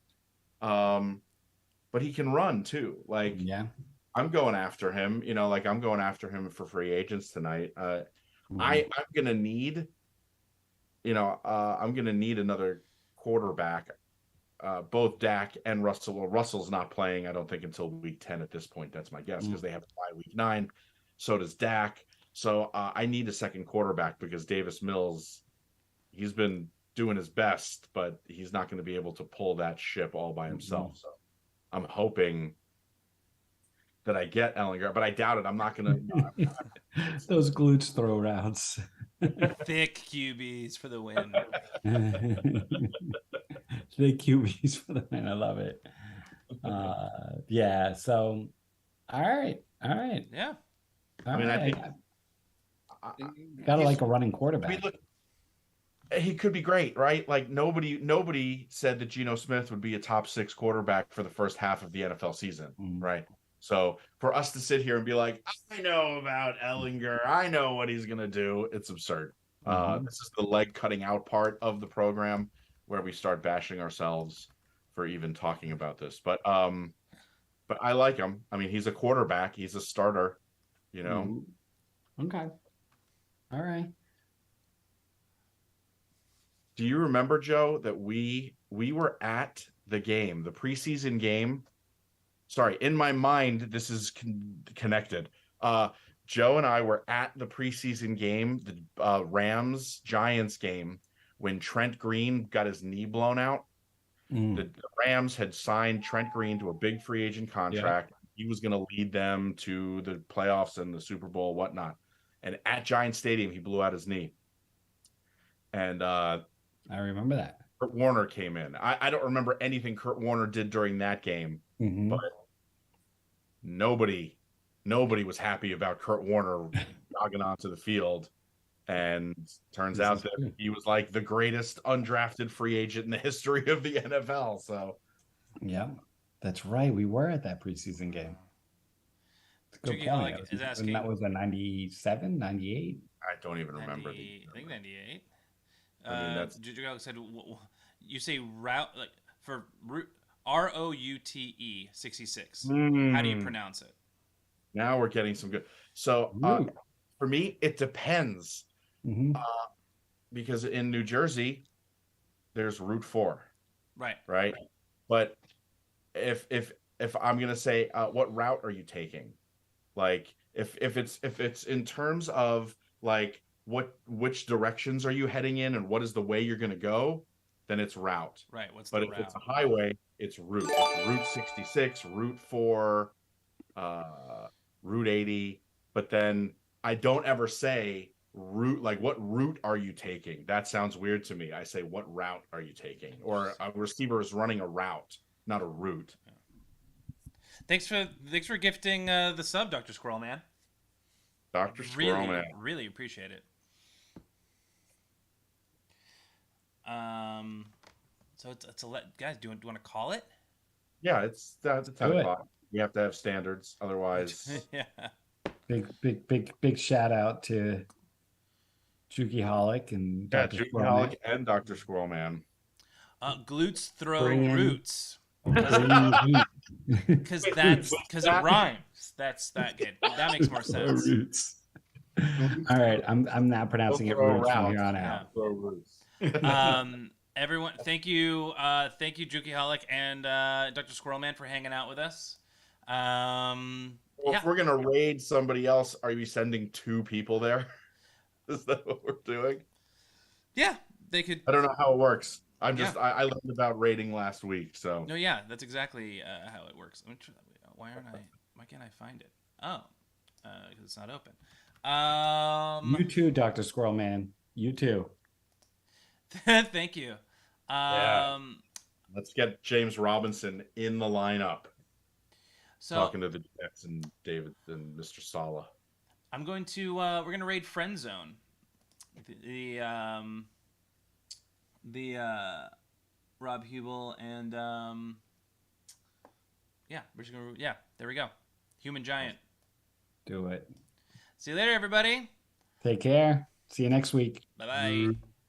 But he can run too. Like Yeah. I'm going after him. Like I'm going after him for free agents tonight. Mhm. I'm gonna need, I'm gonna need another quarterback. Both Dak and Russell. Well, Russell's not playing, I don't think, until week 10 at this point. That's my guess because they have a bye week 9. So does Dak. So I need a second quarterback because Davis Mills, he's been doing his best, but he's not going to be able to pull that ship all by himself. So I'm hoping that I get Ellinger, but I doubt it. I'm not going to. Those glutes throw routes. Thick QBs for the win. The QBs for the win. I love it. Yeah. So, all right. Yeah. I mean, I think gotta like a running quarterback. I mean, look, he could be great, right? Like nobody said that Geno Smith would be a top 6 quarterback for the first half of the NFL season, right? So for us to sit here and be like, I know about Ellinger, I know what he's gonna do, it's absurd. This is the leg cutting out part of the program where we start bashing ourselves for even talking about this. But I like him. I mean, he's a quarterback, he's a starter, Okay. All right. Do you remember, Joe, that we were at the game, the preseason game? Sorry, in my mind, this is connected. Joe and I were at the preseason game, the Rams-Giants game, when Trent Green got his knee blown out. The Rams had signed Trent Green to a big free agent contract. Yeah. He was going to lead them to the playoffs and the Super Bowl, whatnot. And at Giant Stadium, he blew out his knee. And I remember that. Kurt Warner came in. I don't remember anything Kurt Warner did during that game, but nobody was happy about Kurt Warner jogging onto the field. And turns out that he was like the greatest undrafted free agent in the history of the NFL. So, yeah, that's right. We were at that preseason game. Good point. Is asking, that was a 97, 98? I don't even remember. I think 98. Juju said, you say route, like for ROUTE 66. How do you pronounce it? Now we're getting some good. So for me, it depends. Because in New Jersey, there's Route 4. Right. But if I'm gonna say, what route are you taking? Like if it's in terms of like which directions are you heading in and what is the way you're gonna go, then it's route. Right. But if it's a highway, it's route. It's Route 66, Route 4, Route 80. But then I don't ever say route, like what route are you taking? That sounds weird to me. I say, what route are you taking? Or a receiver is running a route, not a route. Thanks for gifting the sub, Dr. Squirrel Man. Dr. Squirrel Man. Really appreciate it. So it's guys, do you want to call it? Yeah, it's 10 o'clock. We have to have standards, otherwise. Yeah. Big shout out to Juki Holic and Dr. Juki Holic and Dr. Squirrel Man. Glutes throw roots. Because it rhymes. That's that good. That makes more sense. Roots. All right, I'm now pronouncing it roots from here on out. Everyone, thank you, Juki Holic and Dr. Squirrel Man for hanging out with us. If we're gonna raid somebody else, are you sending 2 people there? Is that what we're doing? Yeah, they could. I don't know how it works. I learned about raiding last week, so. No, yeah, that's exactly how it works. Why can't I find it? Oh, because it's not open. You too, Dr. Squirrel Man. You too. Thank you. Let's get James Robinson in the lineup. So, talking to the Jets and David and Mr. Saleh. I'm going to we're gonna raid Friend Zone. The Rob Hubel and we're just gonna there we go. Human Giant. Do it. See you later, everybody. Take care. See you next week. Bye-bye.